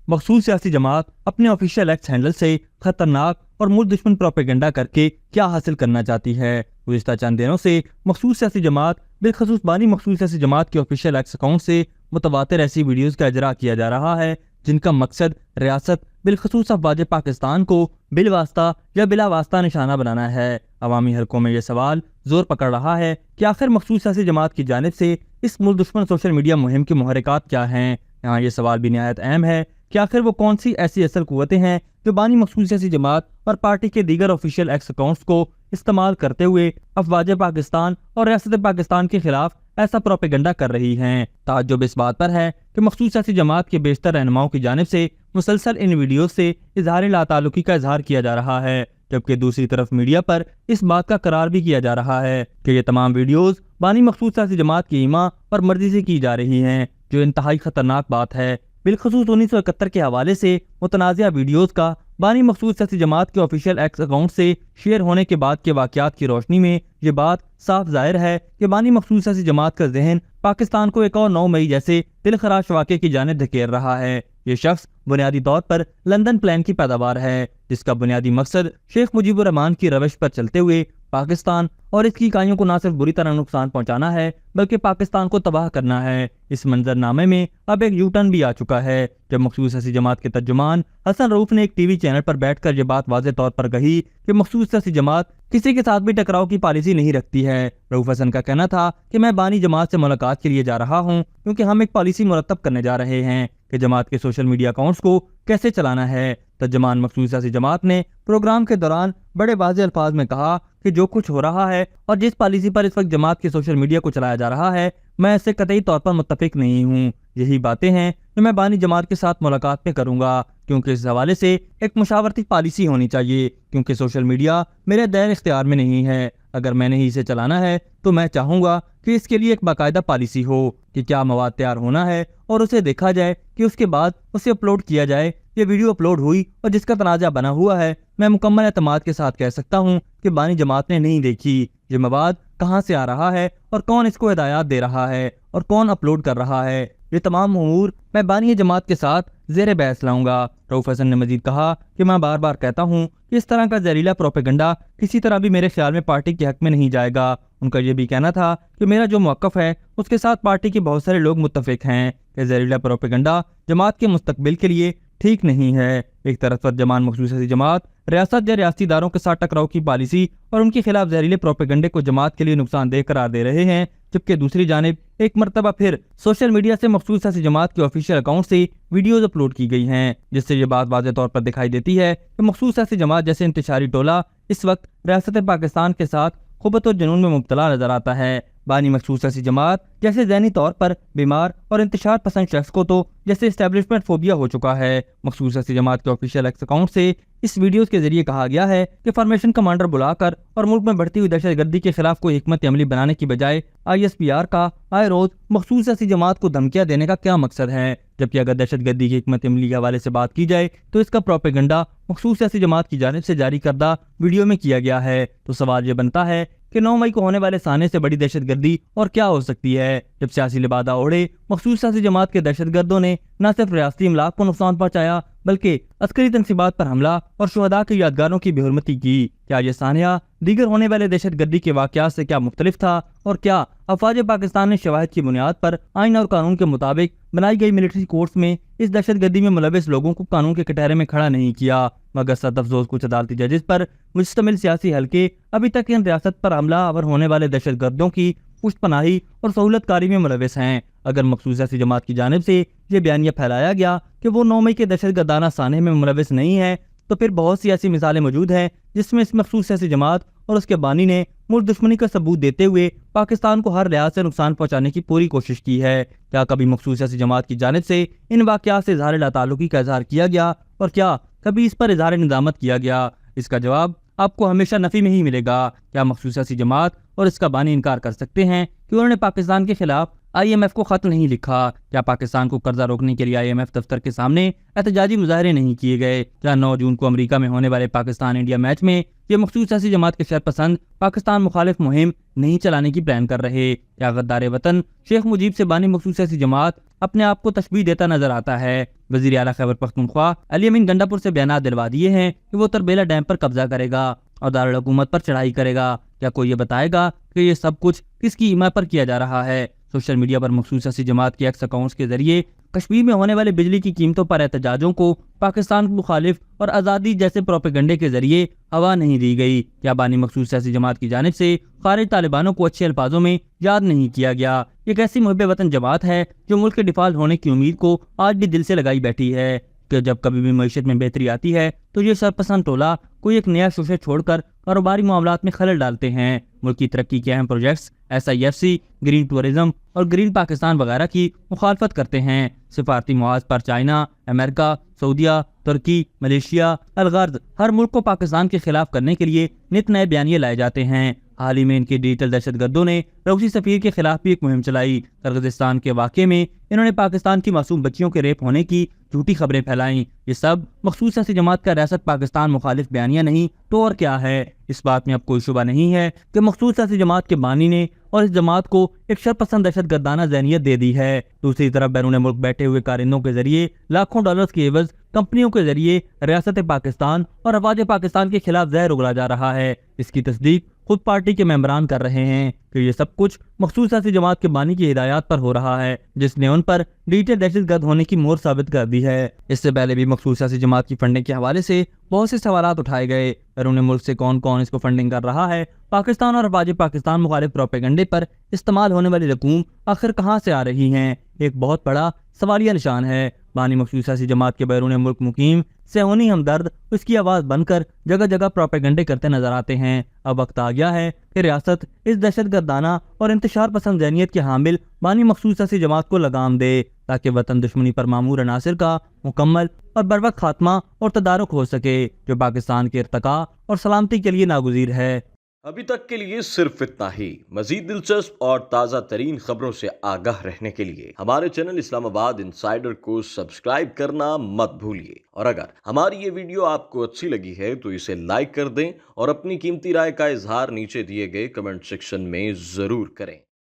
मखसूस सियासी जमात अपने ऑफिशियल एक्स हैंडल से खतरनाक और मुल्क दुश्मन प्रोपेगेंडा करके क्या हासिल करना चाहती है। गुज़िश्ता चंद दिनों से मखसूस सियासी जमात बिलखसूस बानी मखसूस सियासी जमात के ऑफिशियल एक्स अकाउंट से मुतवातिर ऐसी वीडियोज़ का इजरा किया जा रहा है जिनका मकसद रियासत बिलखसूस अफवाज पाकिस्तान को बिलवास्ता या बिला वास्ता निशाना बनाना है। अवामी हलकों में यह सवाल जोर पकड़ रहा है कि आखिर मखसूस सियासी जमात की जानिब से इस मुल्क दुश्मन सोशल मीडिया मुहिम के मुहर्रिकात क्या हैं। यहाँ ये सवाल भी निहायत अहम है कि आखिर वो कौन सी ऐसी असल कुव्वतें हैं जो बानी मखसूस सियासी जमात और पार्टी के दीगर ऑफिशियल एक्स अकाउंट्स को इस्तेमाल करते हुए अफवाज पाकिस्तान और रियासत पाकिस्तान के खिलाफ ऐसा प्रोपेगेंडा कर रही हैं। ताज्जुब इस बात पर है कि मखसूस सियासी जमात के बेशतर रहनुमाओं की जानिब से मुसलसल इन वीडियो से इजहार लाताल्लुकी का इजहार किया जा रहा है, जबकि दूसरी तरफ मीडिया पर इस बात का करार भी किया जा रहा है कि ये तमाम वीडियोस बानी मखसूस सियासी जमात की ईमा और मर्जी से की जा रही हैं, जो इंतहाई खतरनाक बात है। बिलखसूस 1971 के हवाले से मुतनाज़िया वीडियोस का बानी मखसूस सियासी जमात के ऑफिशियल एक्स अकाउंट से शेयर होने के बाद के वाक़यात की रोशनी में ये बात साफ जाहिर है कि बानी मखसूस सियासी जमात का जहन पाकिस्तान को एक और 9 मई जैसे दिलखराश वाक़े की जानिब धकेल रहा है। ये शख्स बुनियादी तौर पर लंदन प्लान की पैदावार है, जिसका बुनियादी मकसद शेख मुजीबुर रहमान की रविश पर चलते हुए पाकिस्तान और इसकी इकाइयों को न सिर्फ बुरी तरह नुकसान पहुंचाना है बल्कि पाकिस्तान को तबाह करना है। इस मंजरनामे में अब एक यू टर्न भी आ चुका है, जब मखसूस सियासी जमात के तर्जुमान हसन रऊफ ने एक टीवी चैनल पर बैठकर ये बात वाज़ेह तौर पर कही कि मखसूस सियासी जमात किसी के साथ भी टकराव की पॉलिसी नहीं रखती है। रऊफ हसन का कहना था कि मैं बानी जमात से मुलाकात के लिए जा रहा हूँ क्योंकि हम एक पॉलिसी मुरतब करने जा रहे हैं कि जमात के सोशल मीडिया अकाउंट्स को कैसे चलाना है। तर्जुमान मखसूस सियासी जमात ने प्रोग्राम के दौरान बड़े वाज़ेह अल्फाज में कहा कि जो कुछ हो रहा है और जिस पॉलिसी पर इस वक्त जमात के सोशल मीडिया को चलाया जा रहा है, मैं इससे कतई तौर पर मुत्तफिक नहीं हूँ। यही बातें हैं जो मैं बानी जमात के साथ मुलाकात में करूँगा, क्योंकि इस हवाले से एक मुशावरती पॉलिसी होनी चाहिए, क्योंकि सोशल मीडिया मेरे दायरे इख्तियार में नहीं है। अगर मैंने ही इसे चलाना है तो मैं चाहूँगा कि इसके लिए एक बाकायदा पॉलिसी हो कि क्या मवाद तैयार होना है और उसे देखा जाए कि उसके बाद उसे अपलोड किया जाए। ये वीडियो अपलोड हुई और जिसका तनाज़ा बना हुआ है, मैं मुकम्मल एतमाद के साथ कह सकता हूँ कि बानी जमात ने नहीं देखी ये मवाद कहाँ से आ रहा है और कौन इसको हिदायत दे रहा है और कौन अपलोड कर रहा है। ये तमाम उमूर मैं बानी जमात के साथ ज़ेर बहस लाऊंगा। रऊफ हसन ने मजीद कहा कि मैं बार बार कहता हूँ कि इस तरह का जहरीला प्रोपेगेंडा किसी तरह भी मेरे ख्याल में पार्टी के हक में नहीं जाएगा। उनका ये भी कहना था कि मेरा जो मौक़िफ़ है उसके साथ पार्टी के बहुत सारे लोग मुत्तफिक हैं कि जहरीला प्रोपेगेंडा जमात के मुस्तकबिल के लिए ठीक नहीं है। एक तरफ पर जमान मखसूस सियासी जमात रियासत या रियासती इदारों के साथ टकराव की पॉलिसी और उनके खिलाफ जहरीले प्रोपेगेंडे को जमात के लिए नुकसानदेह करार दे रहे हैं, जबकि दूसरी जानिब एक मरतबा फिर सोशल मीडिया से मखसूस सियासी जमात के ऑफिशियल अकाउंट से वीडियोज अपलोड की गई हैं, जिससे ये बात वाज़ेह तौर पर दिखाई देती है कि मखसूस सियासी जमात जैसे इंतशारी टोला इस वक्त रियासत पाकिस्तान के साथ खुबत और जुनून में मुब्तला नजर आता है। बानी मखसूस सियासी जमात जैसे ज़हनी तौर पर बीमार और इंतशार पसंद शख्स को तो जैसे इस्टेब्लिशमेंट फोबिया हो चुका है। मखसूस सियासी जमात के ऑफिशियल एक्स अकाउंट से इस वीडियोस के जरिए कहा गया है कि फॉर्मेशन कमांडर बुलाकर और मुल्क में बढ़ती हुई दहशतगर्दी के खिलाफ कोई हिकमत अमली बनाने की बजाय ISPR का आए रोज मखसूस सियासी जमात को धमकियां देने का क्या मकसद है। जबकि अगर दहशतगर्दी की हिकमत अमली के हवाले से बात की जाए तो इसका प्रोपेगेंडा मखसूस सियासी जमात की जानिब से जारी करदा वीडियो में किया गया है। तो सवाल ये बनता है कि 9 मई को होने वाले साने से बड़ी दहशतगर्दी और क्या हो सकती है, जब सियासी लिबादा ओढ़े मखसूस सियासी जमात के दहशतगर्दों ने न सिर्फ रियासती इमलाक को नुकसान पहुंचाया बल्कि अस्करी तनसीबात पर हमला और शुहदा की यादगारों की बेहुरमती की। क्या ये सानिया दीगर होने वाले दहशतगर्दी के वाक़यात से क्या मुख्तलिफ था, और क्या अफवाज पाकिस्तान ने शवाहिद की बुनियाद पर आइन और कानून के मुताबिक बनाई गई मिलिट्री कोर्ट्स में इस दहशतगर्दी में मुलविस लोगों को कानून के कटहरे में खड़ा नहीं किया, मगर सद अफसोस कुछ अदालती जजेस पर मुश्तमिल सियासी हल्के अभी तक इन रियासत पर हमला और होने वाले दहशतगर्दों की पुष्टपनाही और सहूलतकारी में मुलविस हैं। अगर मखसूस सियासी जमात की जानिब से ये बयानिया फैलाया गया कि वो 9 मई के दहशतगर्दाना साने में मुलविस नहीं है, तो फिर बहुत सी ऐसी मिसालें मौजूद हैं जिसमें इस मखसूस सियासी जमात और उसके बानी ने मुल्क दुश्मनी का सबूत देते हुए पाकिस्तान को हर लिहाज से नुकसान पहुंचाने की पूरी कोशिश की है। क्या कभी मखसूस सियासी जमात की जानिब से इन वाक़यात से इज़हार लाताल्लुकी का इज़हार किया गया, और क्या कभी इस पर इज़हार निज़ामत किया गया? इसका जवाब आपको हमेशा नफी में ही मिलेगा। क्या मखसूस सियासी जमात और इसका बानी इनकार कर सकते हैं कि उन्होंने पाकिस्तान के खिलाफ IMF को खत नहीं लिखा? क्या पाकिस्तान को कर्जा रोकने के लिए IMF दफ्तर के सामने एहतजाजी मुजाहरे नहीं किए गए? क्या 9 जून को अमेरिका में होने वाले पाकिस्तान इंडिया मैच में یہ مخصوص سیاسی جماعت کے شرپسند پاکستان مخالف مہم نہیں چلانے کی پلان کر رہے یا غدار وطن شیخ مجیب سے بانی مخصوص سیاسی جماعت اپنے آپ کو تشبیہ دیتا نظر آتا ہے۔ وزیر اعلیٰ خیبر پختونخوا علی امین گنڈا پور سے بیانات دلوا دیے ہیں کہ وہ تربیلا ڈیم پر قبضہ کرے گا اور دارالحکومت پر چڑھائی کرے گا۔ کیا کوئی یہ بتائے گا کہ یہ سب کچھ کس کی حمایت پر کیا جا رہا ہے؟ سوشل میڈیا پر مخصوص سیاسی جماعت کے ایکس اکاؤنٹس کے ذریعے کشمیر میں ہونے والے بجلی کی قیمتوں پر احتجاجوں کو پاکستان مخالف اور آزادی جیسے پروپیگنڈے کے ذریعے ہوا نہیں دی گئی؟ کیا بانی مخصوص سیاسی جماعت کی جانب سے خارج طالبانوں کو اچھے الفاظوں میں یاد نہیں کیا گیا؟ ایک ایسی محب وطن جماعت ہے جو ملک کے ڈیفالٹ ہونے کی امید کو آج بھی دل سے لگائی بیٹھی ہے کہ جب کبھی بھی معیشت میں بہتری آتی ہے تو یہ سرپسند ٹولہ کوئی ایک نیا شوشے چھوڑ کر کاروباری معاملات میں خلل ڈالتے ہیں۔ ملک کی ترقی کے اہم پروجیکٹس SIFC، گرین ٹورزم اور گرین پاکستان وغیرہ کی مخالفت کرتے ہیں۔ سفارتی محاذ پر چائنا، امریکہ، سعودیہ، ترکی، ملیشیا، الغرض ہر ملک کو پاکستان کے خلاف کرنے کے لیے نت نئے بیانیے لائے جاتے ہیں۔ حال ہی میں ان کے ڈیجیٹل دہشت گردوں نے روسی سفیر کے خلاف بھی ایک مہم چلائی۔ قرغیزستان کے واقعے میں انہوں نے پاکستان کی معصوم بچیوں کے ریپ ہونے کی جھوٹی خبریں پھیلائیں۔ یہ سب مخصوص سیاسی جماعت کا ریاست پاکستان مخالف بیانیہ نہیں تو اور کیا ہے؟ اس بات میں اب کوئی شبہ نہیں ہے کہ مخصوص سیاسی جماعت کے بانی نے اور اس جماعت کو ایک شرپسند دہشت گردانہ ذہنیت دے دی ہے۔ دوسری طرف بیرون ملک بیٹھے ہوئے کارندوں کے ذریعے لاکھوں ڈالرز کی عوض کمپنیوں کے ذریعے ریاست پاکستان اور افواج پاکستان کے خلاف زہر اگلا جا رہا ہے۔ اس کی تصدیق خود پارٹی کے ممبران کر رہے ہیں کہ یہ سب کچھ مخصوص سیاسی جماعت کے بانی کی ہدایات پر ہو رہا ہے، جس نے ان پر ڈیجیٹل دہشت گرد ہونے کی مہر ثابت کر دی ہے۔ اس سے پہلے بھی مخصوص سیاسی جماعت کی فنڈنگ کے حوالے سے بہت سے سوالات اٹھائے گئے۔ بیرون ملک سے کون کون اس کو فنڈنگ کر رہا ہے؟ پاکستان اور افواج پاکستان مخالف پروپیگنڈے پر استعمال ہونے والی رقوم آخر کہاں سے آ رہی ہیں؟ ایک بہت بڑا سوالیہ نشان ہے۔ بانی مخصوص سیاسی جماعت کے بیرون ملک مقیم صہیونی ہمدرد اس کی آواز بن کر جگہ جگہ پروپیگنڈے کرتے نظر آتے ہیں۔ اب وقت آ گیا ہے کہ ریاست اس دہشت گردانہ اور انتشار پسند ذہنیت کے حامل بانی مخصوص سیاسی جماعت کو لگام دے تاکہ وطن دشمنی پر مامور عناصر کا مکمل اور بروقت خاتمہ اور تدارک ہو سکے، جو پاکستان کے ارتقاء اور سلامتی کے لیے ناگزیر ہے۔ ابھی تک کے لیے صرف اتنا ہی۔ مزید دلچسپ اور تازہ ترین خبروں سے آگاہ رہنے کے لیے ہمارے چینل اسلام آباد انسائیڈر کو سبسکرائب کرنا مت بھولیے، اور اگر ہماری یہ ویڈیو آپ کو اچھی لگی ہے تو اسے لائک کر دیں اور اپنی قیمتی رائے کا اظہار نیچے دیے گئے کمنٹ سیکشن میں ضرور کریں۔